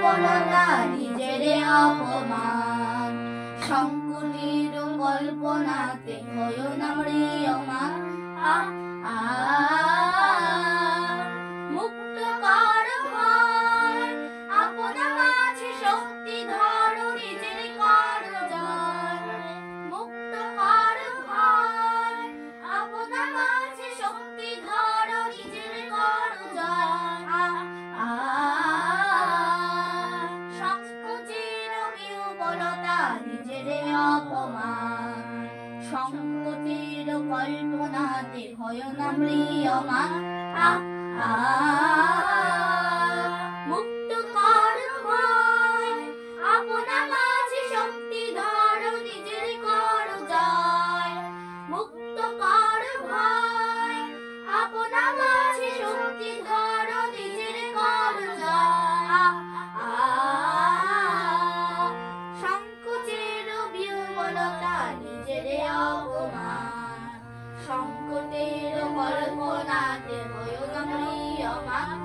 দুর্বলতা নিজের অপমান, সংকটের কল্পনাতে হয় না ম্রিয়মান। মুক্ত কর ভয়, আপনা মাঝে শক্তি ধরো, নিজের কর জয়। মুক্ত কর ভয়, আপনা মাঝে শক্তি ধরো, নিজের কর জয়। সংকোচের বিহ্বলতা নিজের অপমান, সংকটের কল্পনাতে হয় না ম্রিয়মান। মুক্ত কর ভয়, আপনা মাঝে শক্তি ধরো, নিজের কর জয়। মুক্ত কর ভয়, আপনা মাঝে শক্তি ধরো, নিজের কর জয়। সংকোচের বিহ্বলতা নিজের অপমান, সংকটের কল্পনাতে হয় না ম্রিয়মান।